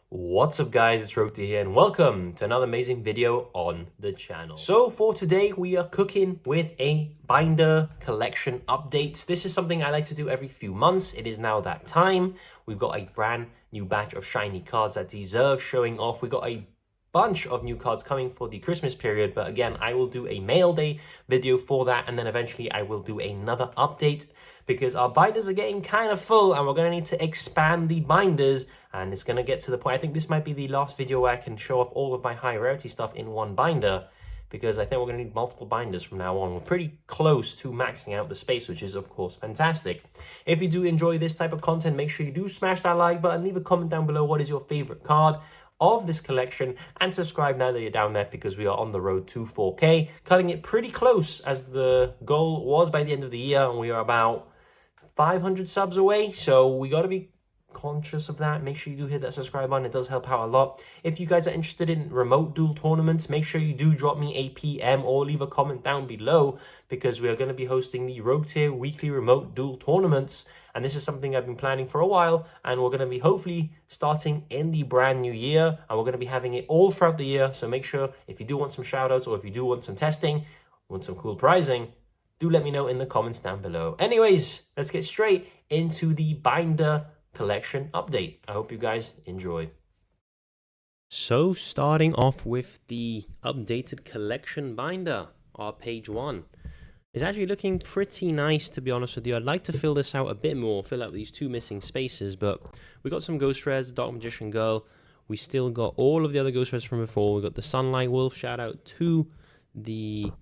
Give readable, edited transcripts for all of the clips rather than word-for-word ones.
What's up guys, it's Roti here and welcome to another amazing video on the channel. So for today we are cooking with a binder collection update. This is something I like to do every few months. It is now that time. We've got a brand new batch of shiny cards that deserve showing off. We got a bunch of new cards coming for the Christmas period, but again I will do a mail day video for that, and then eventually I will do another update because our binders are getting kind of full and we're going to need to expand the binders, and it's going to get to the point. I think this might be the last video where I can show off all of my high rarity stuff in one binder, because I think we're going to need multiple binders from now on. We're pretty close to maxing out the space, which is of course fantastic. If you do enjoy this type of content, make sure you do smash that like button, leave a comment down below what is your favorite card of this collection, and subscribe now that you're down there because we are on the road to 4K, cutting it pretty close as the goal was by the end of the year, and we are about 500 subs away, so we got to be conscious of that. Make sure you do hit that subscribe button. It does help out a lot. If you guys are interested in remote duel tournaments, make sure you do drop me a PM or leave a comment down below, because we are going to be hosting the Rogue Tier weekly remote duel tournaments, and this is something I've been planning for a while, and we're going to be hopefully starting in the brand new year, and we're going to be having it all throughout the year. So make sure, if you do want some shoutouts or if you do want some testing, want some cool prizing, do let me know in the comments down below. Anyways, let's get straight into the binder collection update. I hope you guys enjoy. So starting off with the updated collection binder, our page 1 is actually looking pretty nice, to be honest with you. I'd like to fill this out a bit more, fill out these two missing spaces, but we got some Ghost Rares, Dark Magician Girl. We still got all of the other Ghost Rares from before. We got the Sunlight Wolf. Shout out to the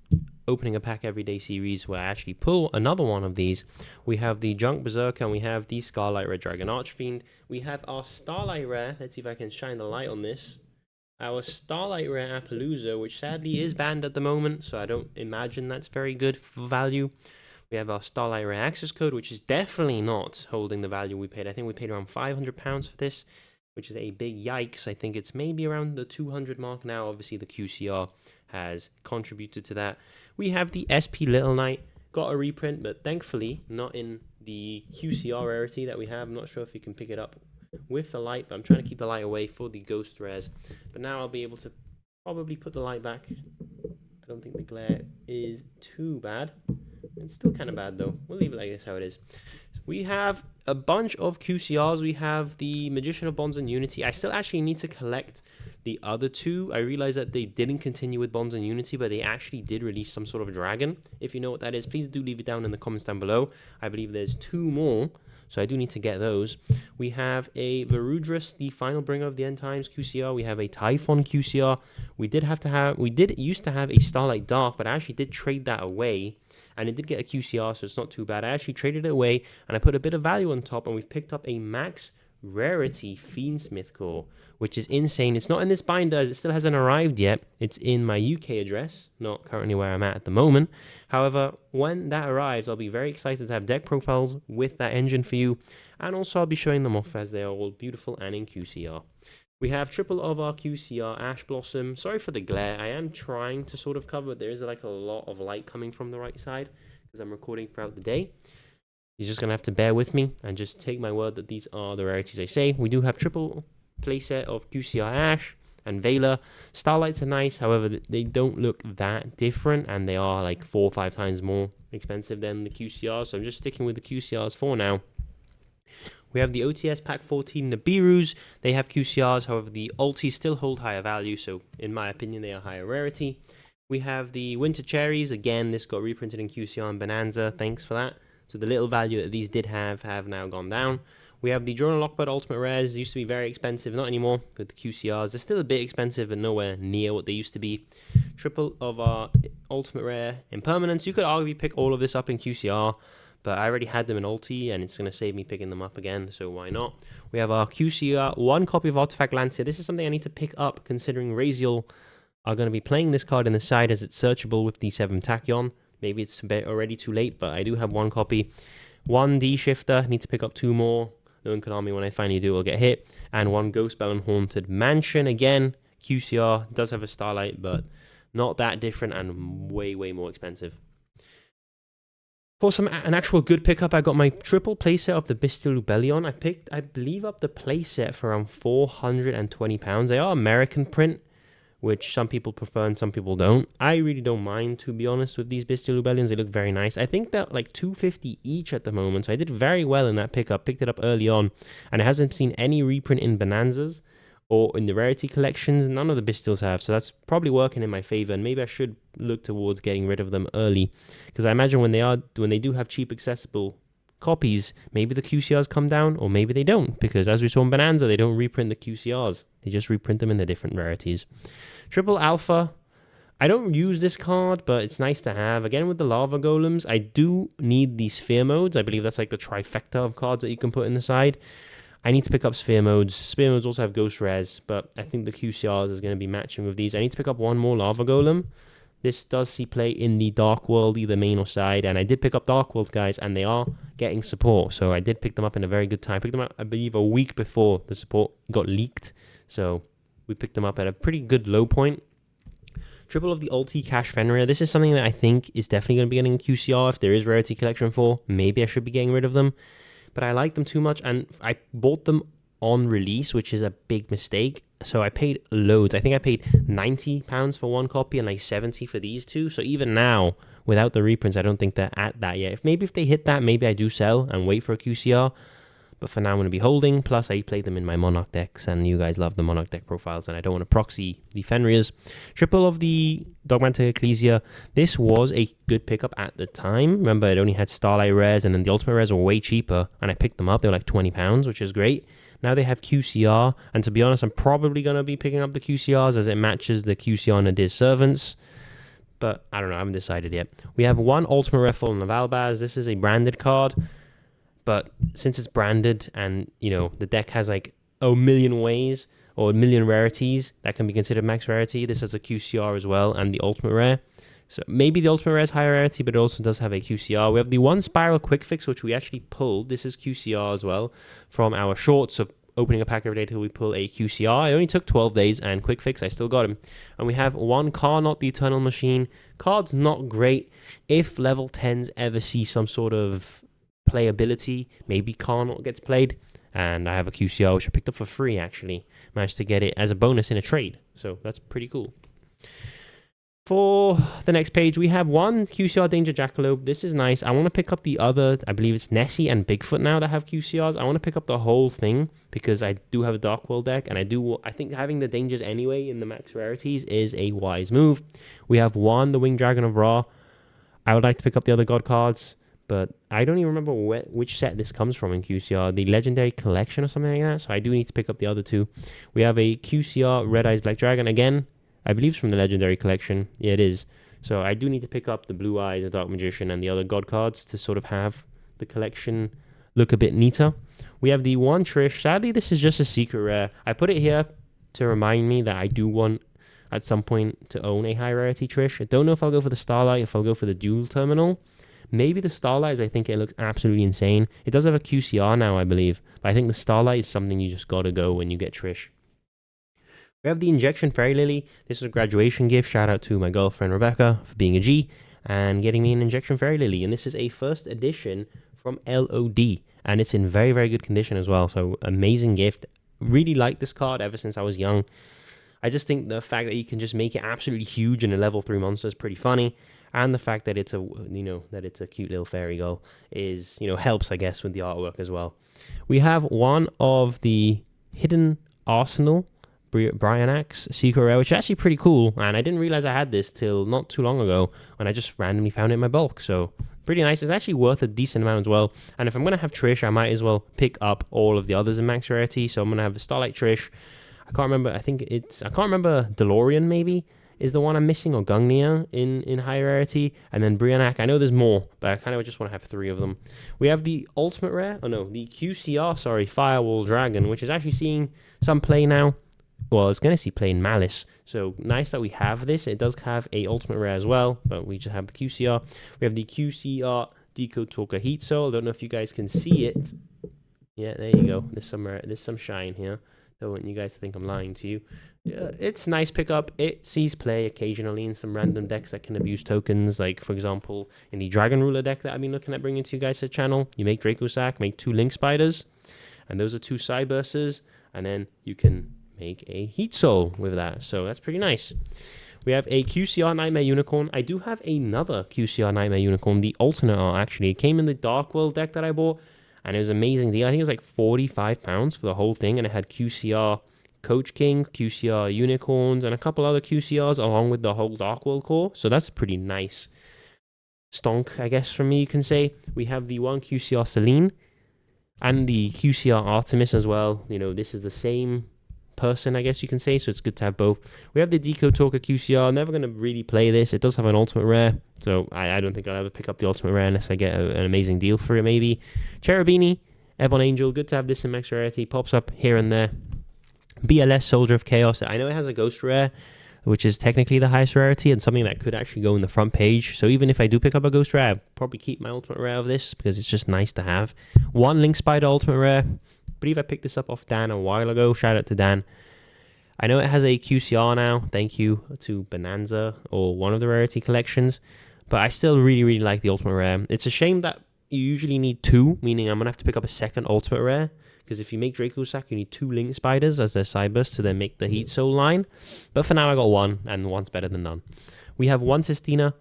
opening a pack every day series where I actually pull another one of these. We have the Junk Berserker, and we have the Scarlight Red Dragon Archfiend. We have our Starlight Rare. Let's see if I can shine the light on this. Our Starlight Rare Appaloosa, which sadly is banned at the moment, so I don't imagine that's very good for value. We have our Starlight Rare Access Code, which is definitely not holding the value we paid. I think we paid around £500 for this, which is a big yikes. I think it's maybe around the 200 mark now. Obviously the QCR has contributed to that. We have the SP Little Knight, got a reprint, but thankfully not in the QCR rarity that we have. I'm not sure if you can pick it up with the light, but I'm trying to keep the light away for the Ghost Rares. But now I'll be able to probably put the light back. I don't think the glare is too bad. It's still kind of bad though. We'll leave it like this, how it is. We have a bunch of QCRs. We have the Magician of Bonds and Unity. I still actually need to collect the other two. I realized that they didn't continue with Bonds and Unity, but they actually did release some sort of dragon. If you know what that is, please do leave it down in the comments down below. I believe there's 2 more, so I do need to get those. We have a Varudras, the Final Bringer of the End Times QCR. We have a Typhon QCR. We did used to have a Starlight Dark, but I actually did trade that away, and it did get a QCR, so it's not too bad. I actually traded it away, and I put a bit of value on top, and we've picked up a max rarity Fiendsmith core, which is insane. It's not in this binder as it still hasn't arrived yet. It's in my UK address, not currently where I'm at the moment. However, when that arrives, I'll be very excited to have deck profiles with that engine for you, and also I'll be showing them off as they are all beautiful and in QCR. We have triple of our QCR Ash Blossom. Sorry for the glare. I am trying to sort of cover, but there is like a lot of light coming from the right side because I'm recording throughout the day. You're just going to have to bear with me and just take my word that these are the rarities I say. We do have triple playset of QCR Ash and Veiler. Starlights are nice, however, they don't look that different, and they are like 4 or 5 times more expensive than the QCR, so I'm just sticking with the QCRs for now. We have the OTS Pack 14 Nibiru's. They have QCRs, however, the ultis still hold higher value, so in my opinion, they are higher rarity. We have the Winter Cherries. Again, this got reprinted in QCR and Bonanza. Thanks for that. So the little value that these did have now gone down. We have the Drone and Lockbird Ultimate Rares. Used to be very expensive, not anymore with the QCRs. They're still a bit expensive, but nowhere near what they used to be. Triple of our Ultimate Rare Impermanence. You could arguably pick all of this up in QCR, but I already had them in Ulti, and it's going to save me picking them up again, so why not? We have our QCR, 1 copy of Artifact Lancia. This is something I need to pick up, considering Raziel are going to be playing this card in the side as it's searchable with the 7 Tachyon. Maybe it's already too late, but I do have 1 copy. 1 D Shifter, need to pick up 2 more. Knowing Konami, when I finally do, will get hit. And 1 Ghost Bell and Haunted Mansion. Again, QCR does have a Starlight, but not that different and way, way more expensive. For an actual good pickup, I got my triple playset of the Bestial Lubellion. I picked, I believe, up the playset for around £420. They are American print, which some people prefer and some people don't. I really don't mind, to be honest, with these Bestial Lubellions. They look very nice. I think they're like $250 each at the moment, so I did very well in that pickup. Picked it up early on, and it hasn't seen any reprint in Bonanzas or in the rarity collections. None of the Bestials have, so that's probably working in my favor, and maybe I should look towards getting rid of them early, because I imagine when they do have cheap accessible copies, maybe the QCRs come down, or maybe they don't, because as we saw in Bonanza, they don't reprint the QCRs. They just reprint them in the different rarities. Triple Alpha, I don't use this card, but it's nice to have. Again, with the Lava Golems, I do need these Sphere Modes. I believe that's like the trifecta of cards that you can put in the side. I need to pick up Sphere Modes. Sphere Modes also have Ghost Res, but I think the QCRs is going to be matching with these. I need to pick up one more Lava Golem. This does see play in the Dark World, either main or side, and I did pick up Dark World, guys, and they are getting support, so I did pick them up in a very good time. I picked them up, I believe, a week before the support got leaked, so we picked them up at a pretty good low point. Triple of the Ulti Cash Fenrir. This is something that I think is definitely going to be getting QCR if there is Rarity Collection for. Maybe I should be getting rid of them, but I like them too much, and I bought them on release, which is a big mistake. So I paid loads. I think I paid £90 for one copy and like 70 for these two. So even now, without the reprints, I don't think they're at that yet. If they hit that, maybe I do sell and wait for a QCR. But for now, I'm going to be holding. Plus, I play them in my Monarch decks, and you guys love the Monarch deck profiles, and I don't want to proxy the Fenrirs. Triple of the Dogmantic Ecclesia. This was a good pickup at the time. Remember, it only had Starlight Rares, and then the Ultimate Rares were way cheaper, and I picked them up. They were like £20, which is great. Now they have QCR, and to be honest, I'm probably going to be picking up the QCRs as it matches the QCR Nadir's Servants. But I don't know, I haven't decided yet. We have one Ultimate Rare Full Navalbaz. This is a branded card. But since it's branded and, you know, the deck has like a million ways or a million rarities that can be considered max rarity, this has a QCR as well and the Ultimate Rare. So maybe the Ultimate Rare is higher rarity, but it also does have a QCR. We have the one Spiral Quick Fix, which we actually pulled. This is QCR as well from our shorts of opening a pack every day till we pull a QCR. It only took 12 days, and Quick Fix, I still got him. And we have one Carnot, the Eternal Machine. Card's not great. If level 10s ever see some sort of playability, maybe Carnot gets played. And I have a QCR, which I picked up for free, actually. Managed to get it as a bonus in a trade. So that's pretty cool. For the next page, we have one QCR Danger Jackalope. This is nice. I want to pick up the other, I believe it's Nessie and Bigfoot now that have QCRs. I want to pick up the whole thing because I do have a Dark World deck, and I think having the Dangers anyway in the max rarities is a wise move. We have one, the Winged Dragon of Ra. I would like to pick up the other God cards, but I don't even remember which set this comes from in QCR. The Legendary Collection or something like that, so I do need to pick up the other two. We have a QCR Red Eyes Black Dragon again. I believe it's from the Legendary Collection. Yeah, it is. So I do need to pick up the Blue Eyes, the Dark Magician, and the other God cards to sort of have the collection look a bit neater. We have the one Trish. Sadly, this is just a secret rare. I put it here to remind me that I do want, at some point, to own a high rarity Trish. I don't know if I'll go for the Starlight, if I'll go for the Dual Terminal. Maybe the Starlight, as I think it looks absolutely insane. It does have a QCR now, I believe. But I think the Starlight is something you just gotta go when you get Trish. We have the Injection Fairy Lily. This is a graduation gift. Shout out to my girlfriend Rebecca for being a G and getting me an Injection Fairy Lily. And this is a first edition from LOD. And it's in very, very good condition as well. So amazing gift. Really like this card ever since I was young. I just think the fact that you can just make it absolutely huge in a level 3 monster is pretty funny. And the fact that it's a cute little fairy girl is, helps, I guess, with the artwork as well. We have one of the Hidden Arsenal Brionax Secret Rare, which is actually pretty cool, and I didn't realize I had this till not too long ago when I just randomly found it in my bulk. So pretty nice. It's actually worth a decent amount as well. And if I'm gonna have Trish, I might as well pick up all of the others in max rarity. So I'm gonna have the Starlight Trish. I can't remember. I can't remember. DeLorean maybe is the one I'm missing, or Gungnir in high rarity, and then Brionac. I know there's more, but I kind of just want to have 3 of them. We have the Ultimate Rare. Oh no, the QCR. Sorry, Firewall Dragon, which is actually seeing some play now. Well, it's going to see play in Malice. So nice that we have this. It does have a Ultimate Rare as well, but we just have the QCR. We have the QCR Deco Talker Heat Soul. I don't know if you guys can see it. Yeah, there you go. There's some shine here. Don't want you guys to think I'm lying to you. It's nice pickup. It sees play occasionally in some random decks that can abuse tokens. Like, for example, in the Dragon Ruler deck that I've been looking at bringing to you guys to the channel, you make Draco Sack, make 2 Link Spiders, and those are 2 Cybursters, and then you can make a Heat Soul with that. So that's pretty nice. We have a QCR Nightmare Unicorn. I do have another QCR Nightmare Unicorn, the alternate art actually. It came in the Dark World deck that I bought, and it was an amazing deal. I think it was like £45 for the whole thing, and it had QCR Coach King, QCR Unicorns, and a couple other QCRs along with the whole Dark World core. So that's a pretty nice stonk, I guess, from me, you can say. We have the one QCR Celine and the QCR Artemis as well. You know, this is the same person, I guess you can say, so it's good to have both. We have the Deco Talker QCR. Never going to really play this. It does have an ultimate rare, so I don't think I'll ever pick up the ultimate rare unless I get an amazing deal for it, maybe. Cherubini, Ebon Angel, good to have this in max rarity. Pops up here and there. BLS Soldier of Chaos. I know it has a ghost rare, which is technically the highest rarity and something that could actually go in the front page. So even if I do pick up a ghost rare, I'll probably keep my ultimate rare of this because it's just nice to have. One Link Spider ultimate rare. I believe I picked this up off Dan a while ago. Shout out to Dan. I know it has a QCR now. Thank you to Bonanza or one of the rarity collections. But I still really, really like the ultimate rare. It's a shame that you usually need 2, meaning I'm going to have to pick up a second ultimate rare. Because if you make Draco Sack, you need 2 Link Spiders as their Cyburst to then make the Heat Soul line. But for now, I got 1, and 1's better than none. We have 1 Testina.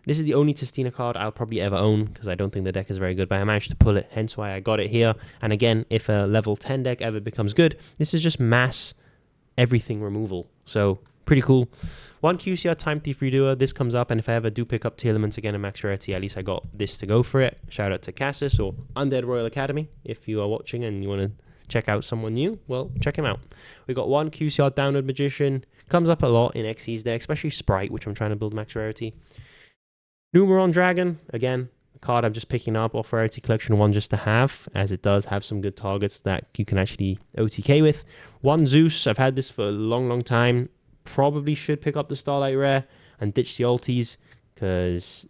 This is the only Testina card I'll probably ever own, because I don't think the deck is very good, but I managed to pull it, hence why I got it here. And again, if a level 10 deck ever becomes good, this is just mass everything removal. So, pretty cool. 1 QCR Time Thief Redoer. This comes up, and if I ever do pick up Telements again in max rarity, at least I got this to go for it. Shout out to Cassis or Undead Royal Academy. If you are watching and you want to check out someone new, well, check him out. We got 1 QCR Downward Magician. Comes up a lot in XE's deck, especially Sprite, which I'm trying to build max rarity. Numeron Dragon, again, a card I'm just picking up off Rarity Collection 1 just to have, as it does have some good targets that you can actually OTK with. 1 Zeus, I've had this for a long, long time. Probably should pick up the Starlight Rare and ditch the ulties, because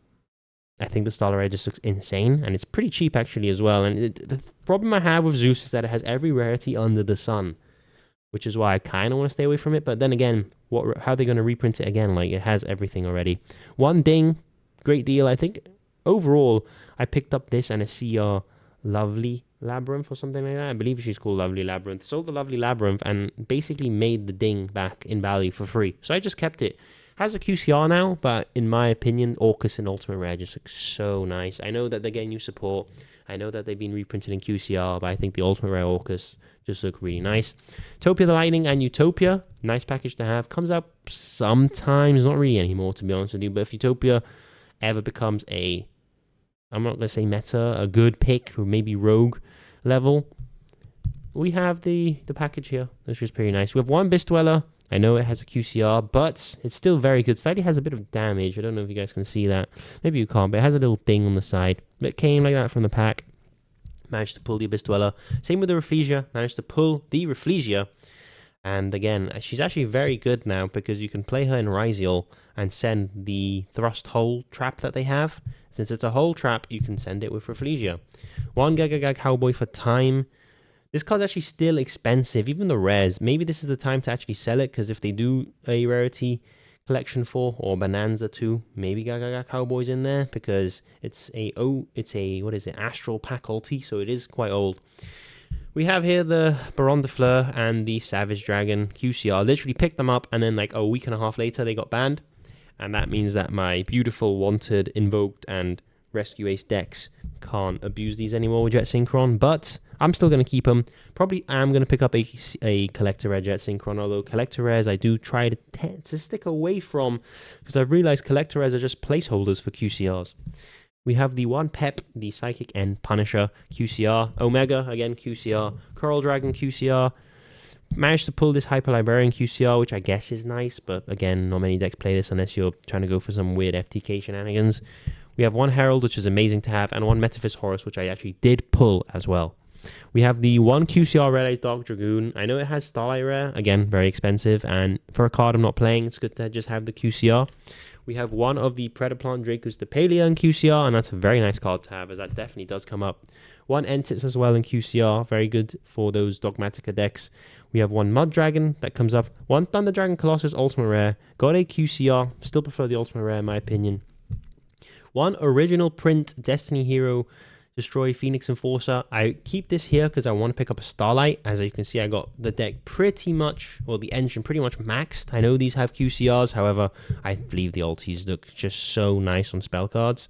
I think the Starlight Rare just looks insane, and it's pretty cheap actually as well. And the problem I have with Zeus is that it has every rarity under the sun, which is why I kind of want to stay away from it. But then again, how are they going to reprint it again? Like, it has everything already. 1 Ding, great deal. I think overall I picked up this and a CR Lovely Labyrinth or something like that. I believe she's called Lovely Labyrinth. Sold the Lovely Labyrinth and basically made the Ding back in value for free. So I just kept it. Has a QCR now, but in my opinion, Orcus and Ultimate Rare just looks so nice. I know that they're getting new support. I know that they've been reprinted in QCR, but I think the Ultimate Rare Orcus just look really nice. Topia the Lightning and Utopia, nice package to have. Comes out sometimes, not really anymore to be honest with you, but if Utopia ever becomes a, I'm not going to say meta, a good pick, or maybe rogue level, we have the package here, which is pretty nice. We have 1 Beast Dweller. I know it has a QCR, but it's still very good. Slightly has a bit of damage. I don't know if you guys can see that. Maybe you can't, but it has a little thing on the side. It came like that from the pack. Managed to pull the Abyss Dweller. Same with the Rafflesia. Managed to pull the Rafflesia. And again, she's actually very good now because you can play her in Ryziel and send the thrust hole trap that they have. Since it's a hole trap, you can send it with Rafflesia. 1 Gagagag Cowboy for time. This card's actually still expensive, even the rares. Maybe this is the time to actually sell it, because if they do a rarity collection 4 or Bonanza 2, maybe Gagaga Cowboy's in there, because it's a what is it, Astral Pack ulti, so it is quite old. We have here the Baron de Fleur and the Savage Dragon QCR. Literally picked them up, and then like a week and a half later they got banned, and that means that my beautiful Wanted, Invoked, and Rescue Ace decks can't abuse these anymore with Jet Synchron, but I'm still going to keep them. Probably am going to pick up a Collector Rare Jet Synchron, although Collector Rares I do try to stick away from, because I've realized Collector Rares are just placeholders for QCRs. We have the 1 Pep, the Psychic End Punisher QCR, Omega, again QCR, Coral Dragon QCR. Managed to pull this Hyper Librarian QCR, which I guess is nice, but again, not many decks play this unless you're trying to go for some weird FTK shenanigans. We have 1 Herald, which is amazing to have, and 1 Metaphys Horus, which I actually did pull as well. We have the 1 QCR Red Eyes Dark Dragoon. I know it has Starlight Rare, again, very expensive, and for a card I'm not playing, it's good to just have the QCR. We have 1 of the Predaplant Dracos Depalia in QCR, and that's a very nice card to have, as that definitely does come up. 1 Entits as well in QCR, very good for those Dogmatica decks. We have one Mud Dragon that comes up, one Thunder Dragon Colossus Ultimate Rare, got a QCR, still prefer the Ultimate Rare in my opinion. One original print Destiny Hero Destroy Phoenix Enforcer. I keep this here because I want to pick up a Starlight. As you can see, I got the deck pretty much, or the engine pretty much maxed. I know these have QCRs, however, I believe the ultis look just so nice on spell cards.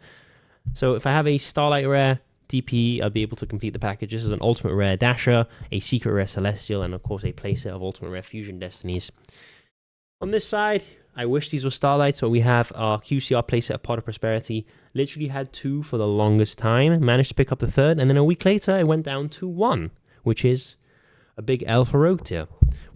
So if I have a Starlight Rare DP, I'll be able to complete the package. This is an Ultimate Rare Dasher, a Secret Rare Celestial, and of course a playset of Ultimate Rare Fusion Destinies. On this side, I wish these were Starlights, but we have our QCR playset of Pot of Prosperity. Literally had 2 for the longest time. Managed to pick up the 3rd, and then a week later, it went down to 1, which is a big L for Rogue Tier.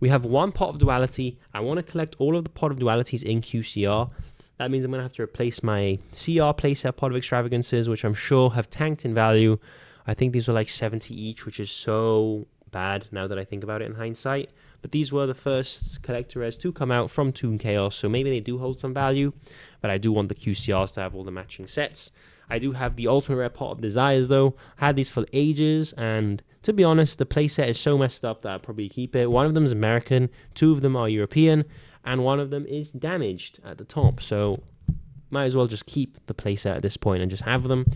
We have 1 Pot of Duality. I want to collect all of the Pot of Dualities in QCR. That means I'm going to have to replace my CR playset Pot of Extravagances, which I'm sure have tanked in value. I think these were like 70 each, which is so bad now that I think about it in hindsight. But these were the first collector rares to come out from Toon Chaos, so maybe they do hold some value. But I do want the QCRs to have all the matching sets. I do have the Ultimate Rare Pot of Desires though. Had these for ages, and to be honest, the playset is so messed up that I'll probably keep it. One of them is American, 2 of them are European, and one of them is damaged at the top. So might as well just keep the playset at this point and just have them.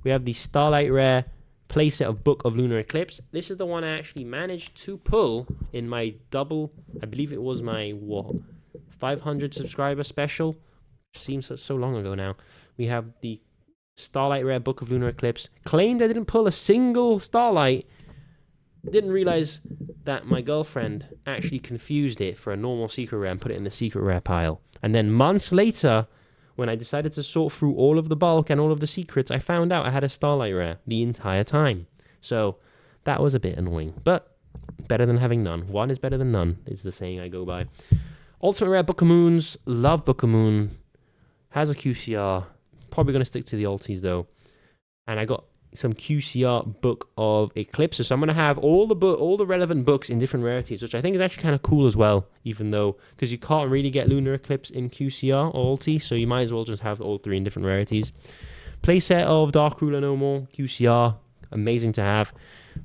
We have the Starlight Rare playset of Book of Lunar Eclipse. This is the one I actually managed to pull in my double, I believe it was my, 500 subscriber special. Seems so long ago now. We have the Starlight Rare Book of Lunar Eclipse. Claimed I didn't pull a single Starlight. Didn't realize that my girlfriend actually confused it for a normal Secret Rare and put it in the Secret Rare pile. And then months later, when I decided to sort through all of the bulk and all of the secrets, I found out I had a Starlight Rare the entire time. So that was a bit annoying, but better than having none. One is better than none, is the saying I go by. Ultimate Rare Book of Moons. Love Book of Moon. Has a QCR. Probably going to stick to the ultis though. And I got some QCR Book of Eclipses. So I'm going to have all the relevant books in different rarities, which I think is actually kind of cool as well, even though, because you can't really get Lunar Eclipse in QCR or ulti, so you might as well just have all 3 in different rarities. Playset of Dark Ruler No More, QCR, amazing to have.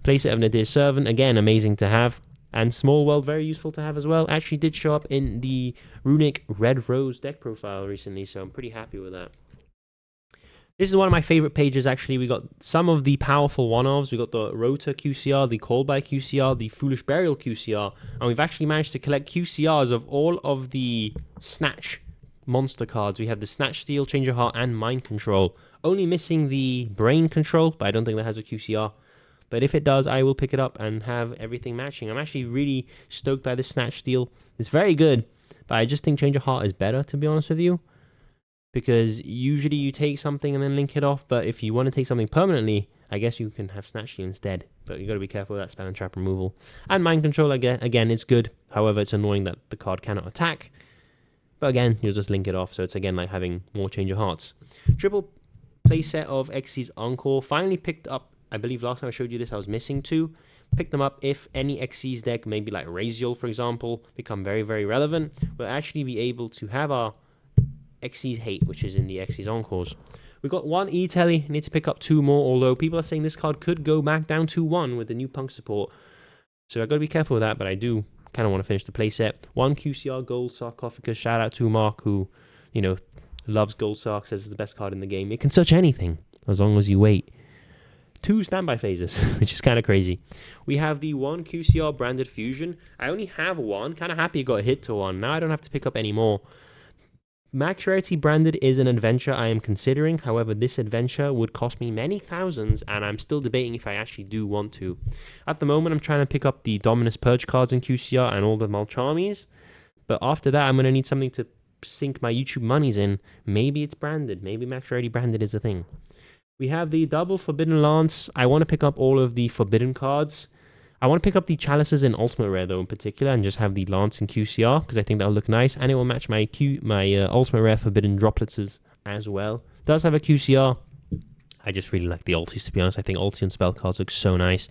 Playset of Nadir's Servant, again, amazing to have. And Small World, very useful to have as well. Actually did show up in the Runic Red Rose deck profile recently, so I'm pretty happy with that. This is one of my favorite pages, actually. We got some of the powerful one-offs. We got the Rota QCR, the Call by QCR, the Foolish Burial QCR, and we've actually managed to collect QCRs of all of the Snatch monster cards. We have the Snatch Steal, Change Your Heart, and Mind Control. Only missing the Brain Control, but I don't think that has a QCR. But if it does, I will pick it up and have everything matching. I'm actually really stoked by this Snatch Steal. It's very good, but I just think Change Your Heart is better, to be honest with you. Because usually you take something and then link it off, but if you want to take something permanently, I guess you can have Snatch Steal instead. But you got to be careful with that spell and trap removal. And Mind Control, again, it's good. However, it's annoying that the card cannot attack. But again, you'll just link it off, so it's again like having more Change of Hearts. Triple playset of Xyz Encore. Finally picked up, I believe last time I showed you this, I was missing 2. Pick them up if any Xyz deck, maybe like Raziel, for example, become very, very relevant. We'll actually be able to have our Xyz Hate, which is in the Xyz Encores. We've got 1 E-Telly, need to pick up 2 more, although people are saying this card could go back down to 1 with the new Punk support. So I've got to be careful with that, but I do kind of want to finish the playset. 1 QCR Gold Sarcophagus, shout out to Mark, who, you know, loves Gold Sarc, says it's the best card in the game. It can search anything, as long as you wait. 2 standby phases, which is kind of crazy. We have the 1 QCR Branded Fusion. I only have 1, kind of happy it got a hit to 1. Now I don't have to pick up any more. Max Rarity Branded is an adventure I am considering. However, this adventure would cost me many thousands, and I'm still debating if I actually do want to. At the moment, I'm trying to pick up the Dominus Purge cards in QCR and all the Malcharmies. But after that, I'm going to need something to sink my YouTube monies in. Maybe it's branded. Maybe Max Rarity Branded is a thing. We have the Double Forbidden Lance. I want to pick up all of the Forbidden cards. I want to pick up the Chalices in Ultimate Rare, though, in particular, and just have the Lance in QCR, because I think that'll look nice, and it will match my Ultimate Rare Forbidden Droplets as well. It does have a QCR. I just really like the ultis, to be honest. I think ulti and spell cards look so nice.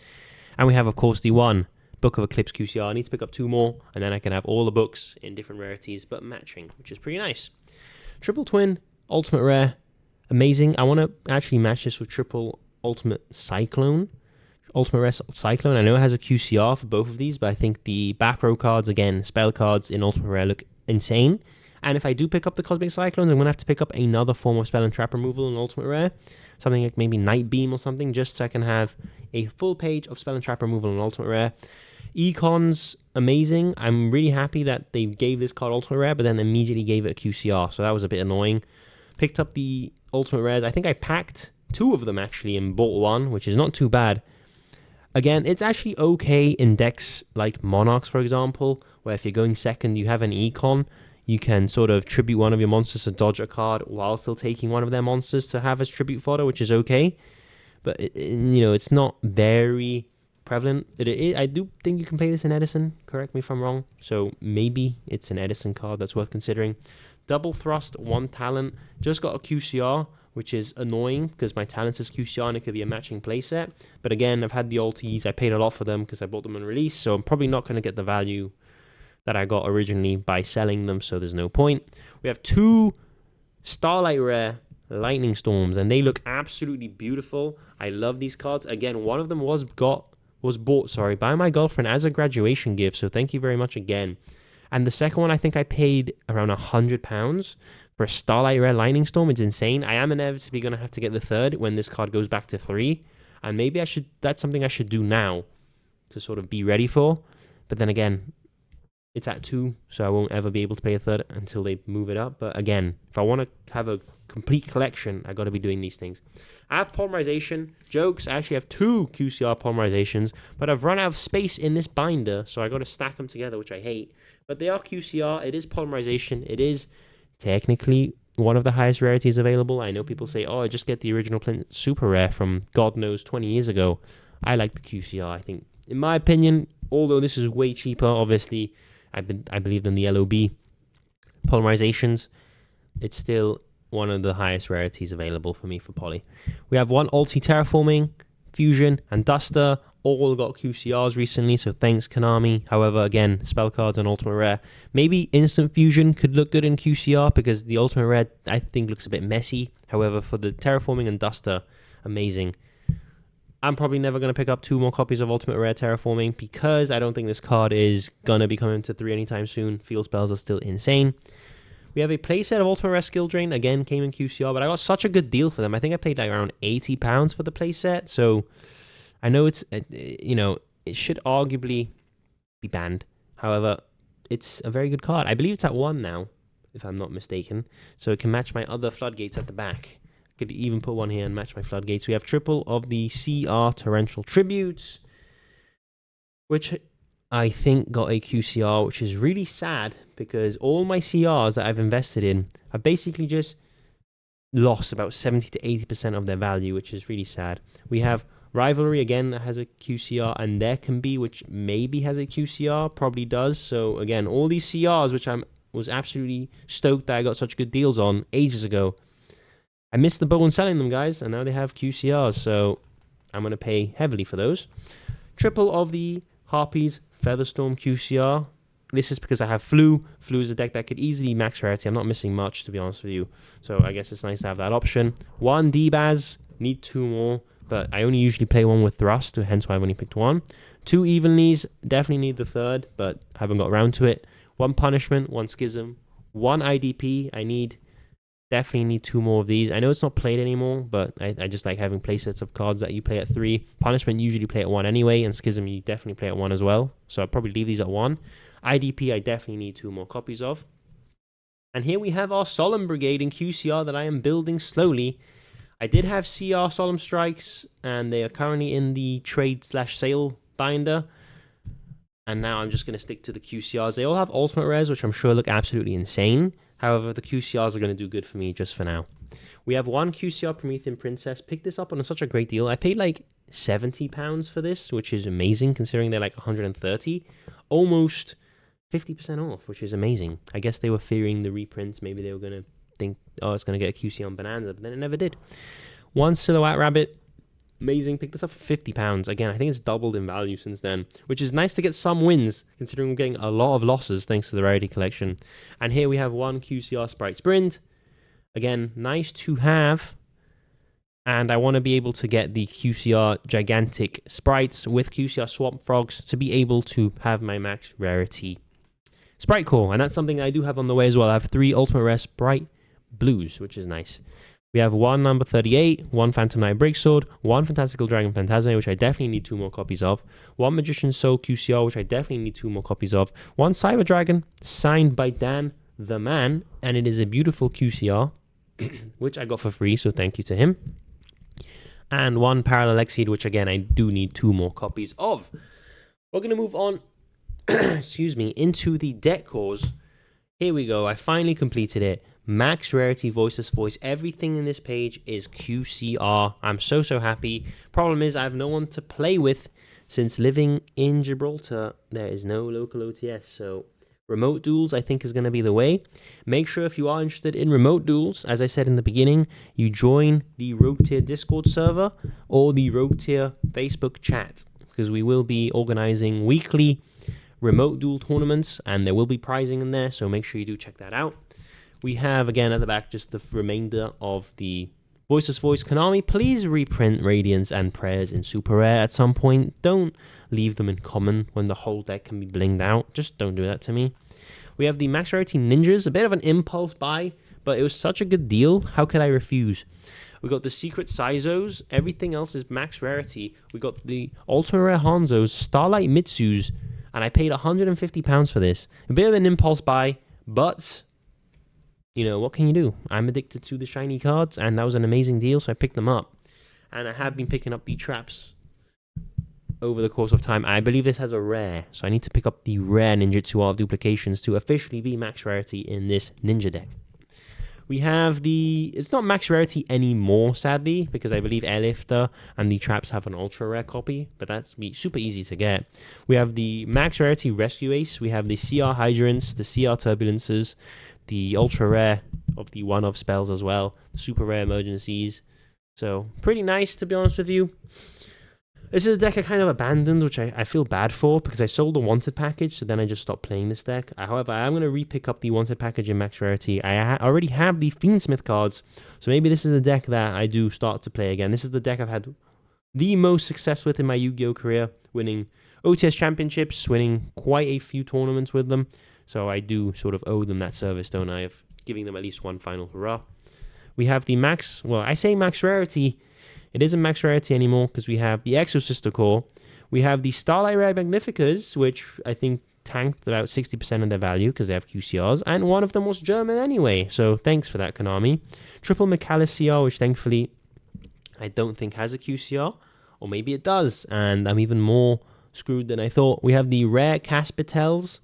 And we have, of course, the 1 Book of Eclipse QCR. I need to pick up 2 more, and then I can have all the books in different rarities, but matching, which is pretty nice. Triple Twin, Ultimate Rare, amazing. I want to actually match this with Triple Ultimate Cyclone. Ultimate Rare Cyclone. I know it has a QCR for both of these, but I think the back row cards, again, spell cards in Ultimate Rare look insane. And if I do pick up the Cosmic Cyclones, I'm going to have to pick up another form of spell and trap removal in Ultimate Rare. Something like maybe Night Beam or something, just so I can have a full page of spell and trap removal in Ultimate Rare. Econ's amazing. I'm really happy that they gave this card Ultimate Rare, but then immediately gave it a QCR, so that was a bit annoying. Picked up the Ultimate Rares. I think I packed 2 of them actually and bought 1, which is not too bad. Again, it's actually okay in decks like Monarchs, for example, where if you're going second, you have an Econ, you can sort of tribute one of your monsters to dodge a card while still taking one of their monsters to have as tribute fodder, which is okay. But, it's not very prevalent. I do think you can play this in Edison, correct me if I'm wrong. So maybe it's an Edison card that's worth considering. Double Thrust, 1 talent, just got a QCR, which is annoying because my talents is QCR and it could be a matching playset. But again, I've had the ultis, I paid a lot for them because I bought them on release, so I'm probably not going to get the value that I got originally by selling them, so there's no point. We have 2 Starlight Rare Lightning Storms, and they look absolutely beautiful. I love these cards. Again, one of them was bought by my girlfriend as a graduation gift, so thank you very much again. And the second one, I think I paid around £100 for a Starlight Rare Lightning Storm. It's insane. I am inevitably going to have to get the third when this card goes back to 3, and maybe that's something I should do now to sort of be ready for. But then again, it's at 2, so I won't ever be able to pay a third until they move it up. But again, if I want to have a complete collection, I got to be doing these things. I have Polymerization. Jokes, I actually have 2 QCR Polymerizations, but I've run out of space in this binder, so I got to stack them together, which I hate. But they are QCR. It is Polymerization. It is technically one of the highest rarities available. I know people say, oh, just get the original Plint Super Rare from God knows 20 years ago. I like the QCR. I think, in my opinion, although this is way cheaper, obviously, I believe in the LOB polymerizations, it's still one of the highest rarities available for me for Poly. We have 1 Ulti Terraforming, Fusion, and Duster. All got QCRs recently, so thanks Konami. However, again, spell cards on Ultimate Rare. Maybe Instant Fusion could look good in QCR because the Ultimate Rare, I think, looks a bit messy. However, for the Terraforming and Duster, amazing. I'm probably never going to pick up 2 more copies of Ultimate Rare Terraforming because I don't think this card is going to be coming to 3 anytime soon. Field spells are still insane. We have a playset of Ultimate Rare Skill Drain. Again, came in QCR, but I got such a good deal for them. I think I paid like around £80 for the playset. So I know it should arguably be banned. However, it's a very good card. I believe it's at 1 now, if I'm not mistaken. So it can match my other Floodgates at the back. Could even put 1 here and match my Floodgates. We have triple of the CR Torrential Tributes, which I think got a QCR, which is really sad because all my CRs that I've invested in have basically just lost about 70 to 80% of their value, which is really sad. We have Rivalry again that has a QCR, and There Can Be, which maybe has a QCR, probably does. So again, all these CRs, which I was absolutely stoked that I got such good deals on ages ago, I missed the boat on selling them, guys, and now they have QCRs, so I'm going to pay heavily for those. Triple of the Harpies Featherstorm QCR. This is because I have Flu. Flu is a deck that could easily max rarity. I'm not missing much, to be honest with you, so I guess it's nice to have that option. 1 D-Baz. Need 2 more, but I only usually play 1 with Thrust, hence why I've only picked 1. 2 Evenlies. Definitely need the third, but haven't got around to it. 1 Punishment. 1 Schism. 1 IDP. Definitely need 2 more of these. I know it's not played anymore, but I just like having playsets of cards that you play at 3. Punishment you usually play at 1 anyway, and Schism you definitely play at 1 as well. So I'll probably leave these at 1. IDP I definitely need 2 more copies of. And here we have our Solemn Brigade in QCR that I am building slowly. I did have CR Solemn Strikes, and they are currently in the trade/sale binder. And now I'm just going to stick to the QCRs. They all have Ultimate Rares, which I'm sure look absolutely insane. However, the QCRs are going to do good for me just for now. We have 1 QCR Promethean Princess. Picked this up on such a great deal. I paid like £70 for this, which is amazing considering they're like 130. Almost 50% off, which is amazing. I guess they were fearing the reprints. Maybe they were going to think, oh, it's going to get a QC on Bonanza, but then it never did. 1 Silhouette Rabbit. Amazing. Picked this up for £50. Again, I think it's doubled in value since then, which is nice to get some wins, considering we're getting a lot of losses thanks to the Rarity Collection. And here we have 1 QCR Sprite Sprint. Again, nice to have. And I want to be able to get the QCR gigantic sprites with QCR swamp frogs to be able to have my max rarity sprite core. And that's something I do have on the way as well. I have 3 ultimate rare sprite blues, which is nice. We have 1 number 38, 1 Phantom Knight Breaksword, 1 Fantastical Dragon Phantasme, which I definitely need 2 more copies of, 1 Magician's Soul QCR, which I definitely need 2 more copies of, 1 Cyber Dragon, signed by Dan the Man, and it is a beautiful QCR, which I got for free, so thank you to him. And 1 Parallel Exceed, which again I do need 2 more copies of. We're going to move on, excuse me, into the deck cores. Here we go, I finally completed it. Max rarity voiceless voice. Everything in this page is QCR. I'm so happy. Problem is I have no one to play with since living in Gibraltar. There is no local OTS, so remote duels I think is going to be the way. Make sure if you are interested in remote duels, as I said in the beginning, you join the Rogue Tier Discord server or the Rogue Tier Facebook chat, because we will be organizing weekly remote duel tournaments and there will be prizing in there, so make sure you do check that out. We have, again, at the back, just the remainder of the Voiceless Voice. Konami, please reprint Radiance and Prayers in Super Rare at some point. Don't leave them in common when the whole deck can be blinged out. Just don't do that to me. We have the Max Rarity Ninjas, a bit of an impulse buy, but it was such a good deal. How could I refuse? We got the Secret Sizos. Everything else is Max Rarity. We got the Ultra Rare Hanzos, Starlight Mitsus, and I paid £150 for this. A bit of an impulse buy, but you know, what can you do? I'm addicted to the shiny cards, and that was an amazing deal, so I picked them up. And I have been picking up the traps over the course of time. I believe this has a rare, so I need to pick up the rare Ninjutsu Art of Duplications to officially be max rarity in this ninja deck. We have the... It's not max rarity anymore, sadly, because I believe Airlifter and the traps have an ultra rare copy, but that's super easy to get. We have the max rarity Rescue Ace. We have the CR Hydrants, the CR Turbulences, the ultra rare of the one-off spells as well, super rare emergencies. So pretty nice, to be honest with you. This is a deck I kind of abandoned, which I feel bad for, because I sold the Wanted package, so then I just stopped playing this deck. However, I am going to re-pick up the Wanted package in max rarity. I already have the Fiendsmith cards, so maybe this is a deck that I do start to play again. This is the deck I've had the most success with in my Yu-Gi-Oh career, winning OTS championships, winning quite a few tournaments with them. So I do sort of owe them that service, don't I, of giving them at least one final hurrah. We have the max, well, I say max rarity. It isn't max rarity anymore because we have the Exosister core. We have the Starlight Rare Magnificas, which I think tanked about 60% of their value because they have QCRs. And one of them was German anyway, so thanks for that, Konami. Triple Mikalis CR, which thankfully I don't think has a QCR. Or maybe it does, and I'm even more screwed than I thought. We have the Rare Caspitels,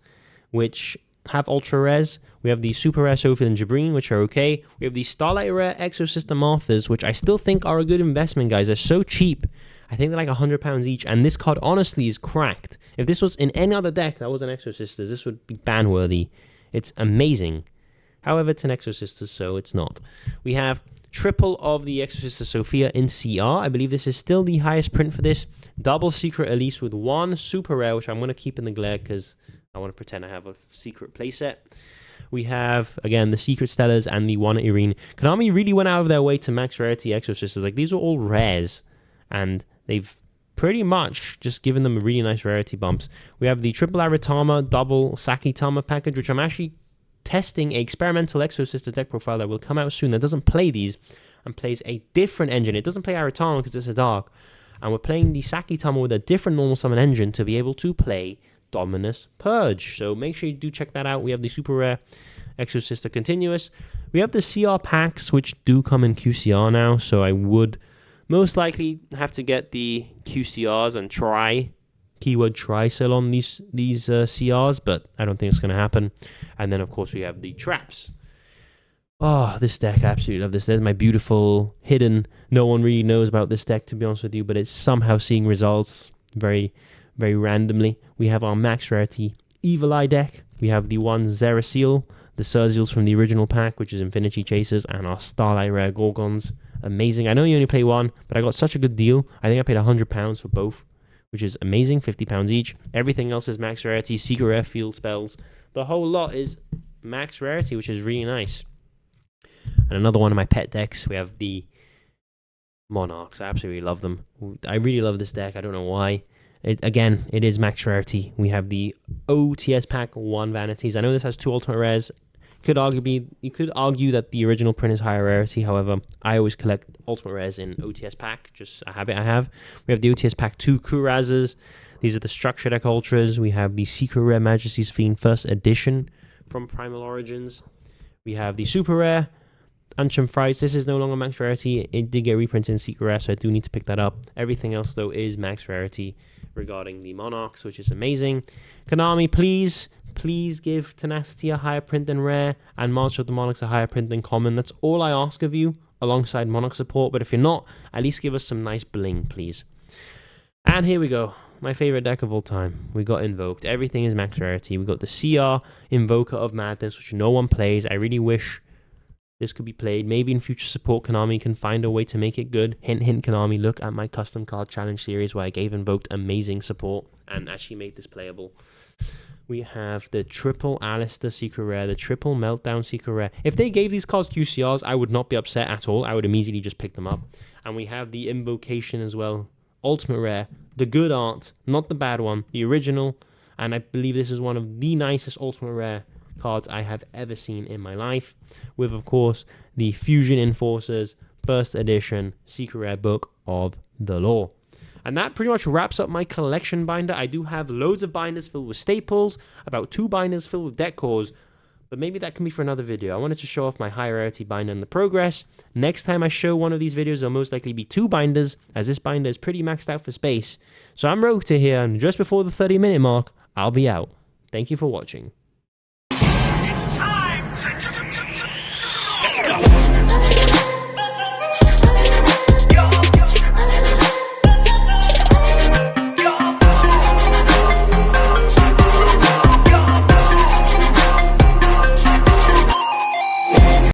which have ultra rares. We have the super rare Sophie and Jabrine, which are okay. We have the Starlight Rare Exosystem Arthurs, which I still think are a good investment, guys. They're so cheap. I think they're like £100 each, and this card honestly is cracked. If this was in any other deck that wasn't Exosisters, this would be ban worthy. It's amazing. However, it's an Exosisters, so it's not. We have triple of the Exosister Sophia in CR. I believe this is still the highest print for this. Double Secret Elise with 1 super rare, which I'm going to keep in the glare because I want to pretend I have a secret playset. We have, again, the Secret Stellars and the 1 Irene. Konami really went out of their way to max rarity Exosisters. Like, these are all rares, and they've pretty much just given them really nice rarity bumps. We have the triple Aratama, double Sakitama package, which I'm actually testing an experimental Exosister deck profile that will come out soon that doesn't play these and plays a different engine. It doesn't play Aratama because it's a dark. And we're playing the Sakitama with a different normal summon engine to be able to play Dominus Purge. So make sure you do check that out. We have the super rare Exosister Continuous. We have the CR packs, which do come in QCR now, so I would most likely have to get the QCRs and try, keyword try, sell on these CRs, but I don't think it's going to happen. And then, of course, we have the traps. Oh, this deck, I absolutely love this. There's my beautiful hidden, no one really knows about this deck, to be honest with you, but it's somehow seeing results very randomly. We have our max rarity Evil Eye deck. We have the one Zerasil, the Surzials from the original pack, which is Infinity Chasers, and our Starlight Rare Gorgons. Amazing. I know you only play one, but I got such a good deal. I think I paid £100 for both, which is amazing, £50 each. Everything else is max rarity, secret rare field spells. The whole lot is max rarity, which is really nice. And another one of my pet decks, we have the Monarchs. I absolutely love them. I really love this deck. I don't know why. It is max rarity. We have the OTS pack 1 vanities. I know this has 2 ultimate rares. You could argue that the original print is higher rarity. However, I always collect ultimate rares in OTS pack, just a habit I have. We have the OTS pack 2 Kurazes. These are the structure deck ultras. We have the secret rare Majesty's Fiend first edition from Primal Origins. We have the super rare Ancient Frights. This is no longer max rarity. It did get reprinted in secret rare, so I do need to pick that up. Everything else though is max rarity regarding the Monarchs, which is amazing. Konami, please give Tenacity a higher print than rare and March of the Monarchs a higher print than common. That's all I ask of you alongside Monarch support, but if you're not, at least give us some nice bling, please. And here we go. My favorite deck of all time. We got Invoked. Everything is max rarity. We got the CR Invoker of Madness, which no one plays. I really wish this could be played. Maybe in future support, Konami can find a way to make it good. Hint, hint, Konami, look at my custom card challenge series where I gave Invoked amazing support and actually made this playable. We have the triple Alistair Secret Rare, the triple Meltdown Secret Rare. If they gave these cards QCRs, I would not be upset at all. I would immediately just pick them up. And we have the Invocation as well. Ultimate Rare, the good art, not the bad one, the original. And I believe this is one of the nicest Ultimate Rare cards I have ever seen in my life. With, of course, the Fusion Enforcers first edition Secret Rare Book of the Law. And that pretty much wraps up my collection binder. I do have loads of binders filled with staples, about 2 binders filled with deck cores, but maybe that can be for another video. I wanted to show off my high rarity binder and the progress. Next time I show one of these videos, there'll most likely be 2 binders, as this binder is pretty maxed out for space. So I'm Rogue here, and just before the 30-minute mark, I'll be out. Thank you for watching.